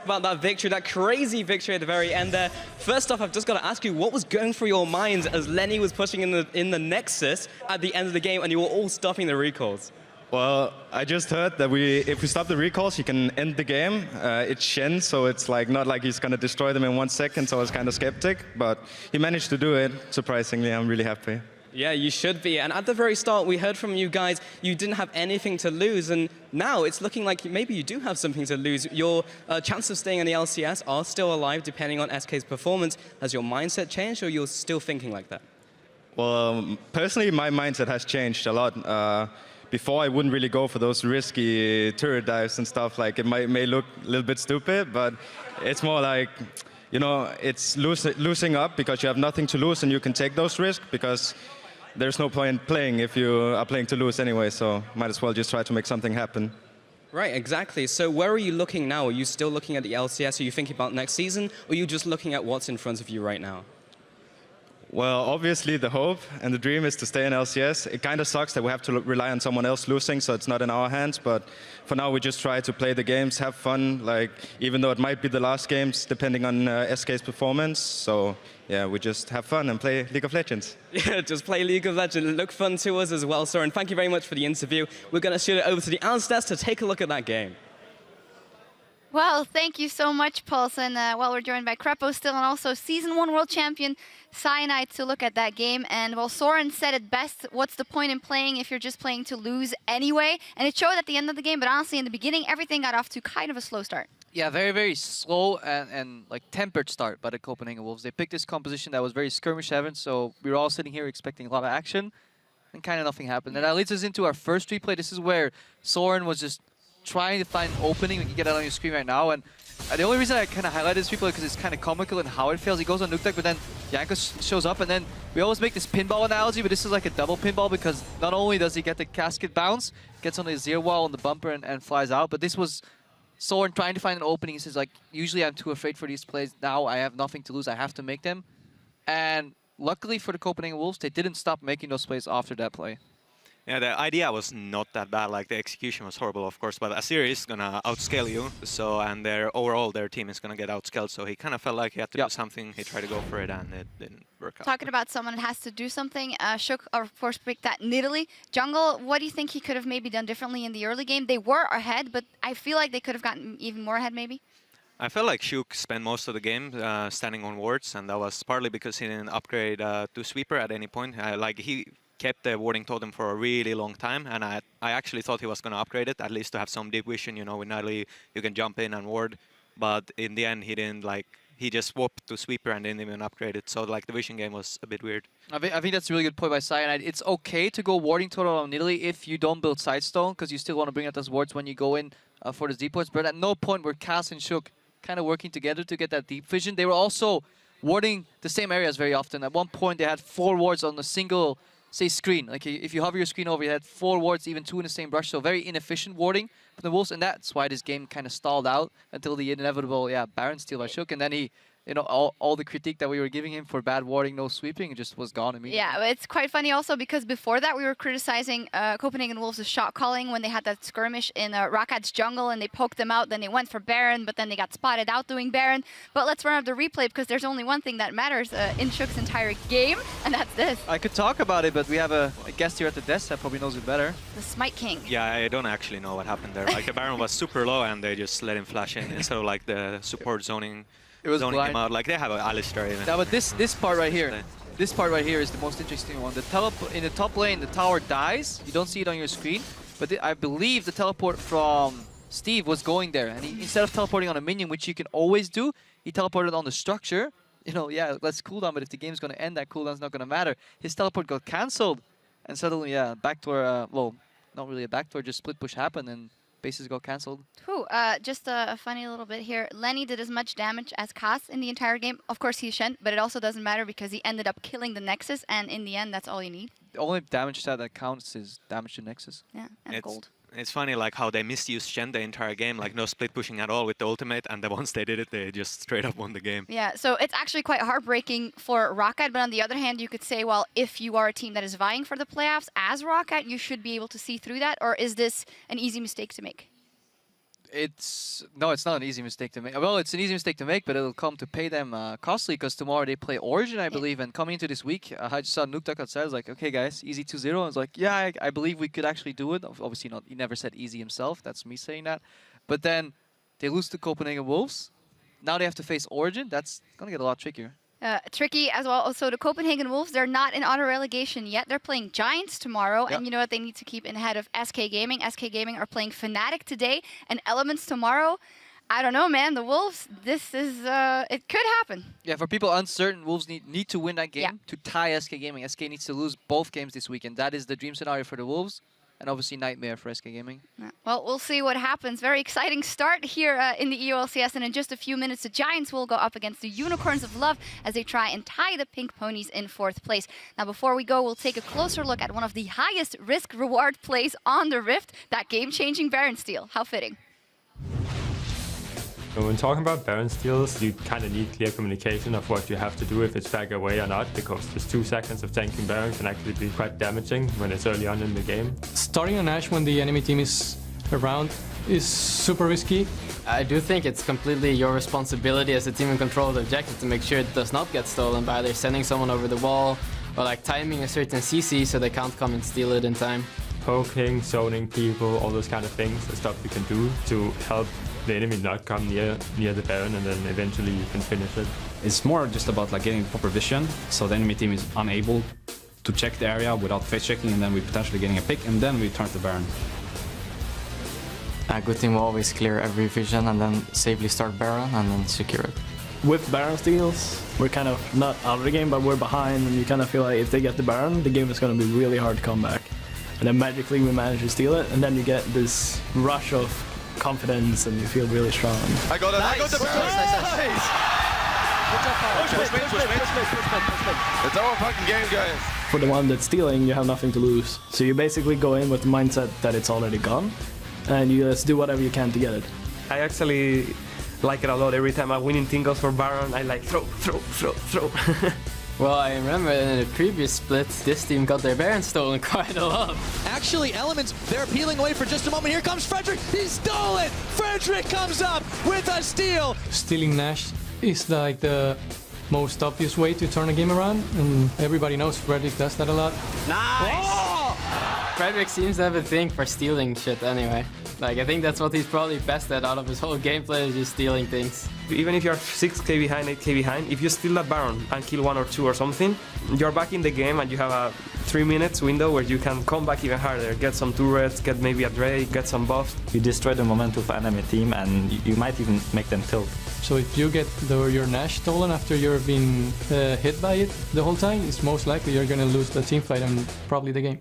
about that victory, that crazy victory at the very end there. First off, I've just got to ask you, what was going through your minds as Lenny was pushing in the Nexus at the end of the game and you were all stopping the recalls? Well, I just heard that if we stop the recalls, he can end the game. It's Shen, so it's like not like he's going to destroy them in 1 second, so I was kind of skeptic. But he managed to do it, surprisingly. I'm really happy. Yeah, you should be. And at the very start, we heard from you guys, you didn't have anything to lose. And now it's looking like maybe you do have something to lose. Your chances of staying in the LCS are still alive, depending on SK's performance. Has your mindset changed, or you're still thinking like that? Well, personally, my mindset has changed a lot. Before, I wouldn't really go for those risky turret dives and stuff. Like, it may look a little bit stupid, but it's more like, you know, it's losing up because you have nothing to lose and you can take those risks because there's no point playing if you are playing to lose anyway, so might as well just try to make something happen. Right, exactly. So where are you looking now? Are you still looking at the LCS? Are you thinking about next season? Or are you just looking at what's in front of you right now? Well, obviously the hope and the dream is to stay in LCS. It kind of sucks that we have to rely on someone else losing, so it's not in our hands. But for now, we just try to play the games, have fun. Like, even though it might be the last games, depending on SK's performance. So yeah, we just have fun and play League of Legends. Yeah, just play League of Legends. Look fun to us as well, Soren. Thank you very much for the interview. We're going to shoot it over to the analyst desk to take a look at that game. Well, thank you so much, Paulson. Well, we're joined by Krepo still, and also Season 1 World Champion Cyanide to look at that game. And, well, Soren said it best, what's the point in playing if you're just playing to lose anyway? And it showed at the end of the game, but honestly, in the beginning, everything got off to kind of a slow start. Yeah, very, very slow and like tempered start by the Copenhagen Wolves. They picked this composition that was very skirmish-heavy, so we were all sitting here expecting a lot of action, and kind of nothing happened. And that leads us into our first replay. This is where Soren was just trying to find an opening. We can get it on your screen right now. And the only reason I kind of highlight this replay is because it's kind of comical in how it fails. He goes on nuke deck, but then Jankos shows up, and then we always make this pinball analogy, but this is like a double pinball because not only does he get the casket bounce, gets on the zero wall on the bumper and flies out, but this was Soren trying to find an opening. He says, like, usually I'm too afraid for these plays. Now I have nothing to lose. I have to make them. And luckily for the Copenhagen Wolves, they didn't stop making those plays after that play. Yeah, the idea was not that bad. Like, the execution was horrible, of course, but Asir is gonna outscale you. So, and overall their team is gonna get outscaled. So he kind of felt like he had to do something. He tried to go for it, and it didn't work out. Talking about someone that has to do something, Shook, of course, picked that Nidalee. Jungle, what do you think he could have maybe done differently in the early game? They were ahead, but I feel like they could have gotten even more ahead, maybe. I felt like Shook spent most of the game standing on wards, and that was partly because he didn't upgrade to Sweeper at any point. Like, he kept the warding totem for a really long time, and I actually thought he was going to upgrade it, at least to have some deep vision. You know, with Nidalee, you can jump in and ward, but in the end, he didn't, like, he just swapped to Sweeper and didn't even upgrade it. So, like, the vision game was a bit weird. I think that's a really good point by Cyanide. It's okay to go warding total on Nidalee if you don't build Sidestone, because you still want to bring out those wards when you go in for the deep wards, but at no point were Cass and Shook kind of working together to get that deep vision. They were also warding the same areas very often. At one point, they had 4 wards on a single, say, screen. Like, if you hover your screen over, you had 4 wards, even 2 in the same brush. So very inefficient warding for the Wolves, and that's why this game kind of stalled out until the inevitable, Baron steal by Shook, and then he, you know, all the critique that we were giving him for bad warding, no sweeping, it just was gone immediately. Yeah, but it's quite funny also because before that we were criticizing Copenhagen Wolves' shot calling when they had that skirmish in ROCCAT's jungle and they poked them out, then they went for Baron, but then they got spotted out doing Baron. But let's run up the replay because there's only one thing that matters in Shook's entire game, and that's this. I could talk about it, but we have a guest here at the desk that probably knows it better. The Smite King. Yeah, I don't actually know what happened there. Like, the Baron was super low and they just let him flash in instead of, like, the support zoning. It was zoning blind. him out. Like, they have an Alistar even. Yeah, but this part right here, this part right here is the most interesting one. The teleport in the top lane, the tower dies. You don't see it on your screen, but I believe the teleport from Steve was going there, and instead of teleporting on a minion, which you can always do, he teleported on the structure. You know, yeah, let's cooldown, but if the game's going to end, that cooldown's not going to matter. His teleport got cancelled, and suddenly, backdoor, well, not really a backdoor, just split push happened, and bases got cancelled. Just a funny little bit here. Lenny did as much damage as Cass in the entire game. Of course, he's Shen, but it also doesn't matter because he ended up killing the Nexus, and in the end, that's all you need. The only damage stat that counts is damage to Nexus. Yeah, and gold. It's funny, like, how they misused Shen the entire game, like, no split pushing at all with the ultimate, and then once they did it, they just straight up won the game. Yeah, so it's actually quite heartbreaking for ROCCAT, but on the other hand, you could say, well, if you are a team that is vying for the playoffs as ROCCAT, you should be able to see through that, or is this an easy mistake to make? No, it's not an easy mistake to make. Well, it's an easy mistake to make, but it'll come to pay them costly because tomorrow they play Origin, I believe. And coming into this week, I just saw Nuktak outside. I was like, okay, guys, easy 2-0. I was like, yeah, I believe we could actually do it. Obviously, not. He never said easy himself. That's me saying that. But then they lose to Copenhagen Wolves. Now they have to face Origin. That's going to get a lot trickier. Tricky as well. Also, the Copenhagen Wolves, they're not in auto relegation yet. They're playing Giants tomorrow. And you know what? They need to keep in ahead of SK Gaming. SK Gaming are playing Fnatic today and Elements tomorrow. I don't know, man. The Wolves, this is, it could happen. Yeah, for people uncertain, Wolves need to win that game to tie SK Gaming. SK needs to lose both games this weekend. That is the dream scenario for the Wolves. And obviously nightmare for SK Gaming. Yeah. Well, we'll see what happens. Very exciting start here in the EULCS. And in just a few minutes, the Giants will go up against the Unicorns of Love as they try and tie the Pink Ponies in 4th place. Now, before we go, we'll take a closer look at one of the highest risk-reward plays on the Rift, that game-changing Baron steal. How fitting. So when talking about Baron steals, you kind of need clear communication of what you have to do, if it's back away or not, because just 2 seconds of tanking Baron can actually be quite damaging when it's early on in the game. Starting on Ashe when the enemy team is around is super risky. I do think it's completely your responsibility as a team in control of the objective to make sure it does not get stolen by either sending someone over the wall or like timing a certain CC so they can't come and steal it in time. Poking, zoning people, all those kind of things, the stuff you can do to help the enemy not come near the Baron, and then eventually you can finish it. It's more just about like getting proper vision, so the enemy team is unable to check the area without face checking, and then we potentially getting a pick, and then we turn to Baron. A good team will always clear every vision and then safely start Baron and then secure it. With Baron steals, we're kind of not out of the game, but we're behind, and you kind of feel like if they get the Baron, the game is going to be really hard to come back. And then magically we manage to steal it, and then you get this rush of confidence and you feel really strong. I got it, nice. I got the Baron! Nice! It's our fucking game, guys! For the one that's stealing, you have nothing to lose. So you basically go in with the mindset that it's already gone, and you just do whatever you can to get it. I actually like it a lot. Every time I win in tingles for Baron, I like throw. Well, I remember in the previous split, this team got their Baron stolen quite a lot. Actually, Elements, they're peeling away for just a moment. Here comes Frederick. He stole it. Frederick comes up with a steal. Stealing Nash is like the most obvious way to turn a game around, and everybody knows Frederick does that a lot. Nice! Oh! Frederick seems to have a thing for stealing shit anyway. Like, I think that's what he's probably best at out of his whole gameplay, is just stealing things. Even if you're 6k behind, 8k behind, if you steal that Baron and kill 1 or 2 or something, you're back in the game and you have a 3 minutes window where you can come back even harder, get some turrets, get maybe a Drake, get some buffs. You destroy the momentum of enemy team and you might even make them tilt. So if you get your Nash stolen after you've been hit by it the whole time, it's most likely you're going to lose the team fight and probably the game.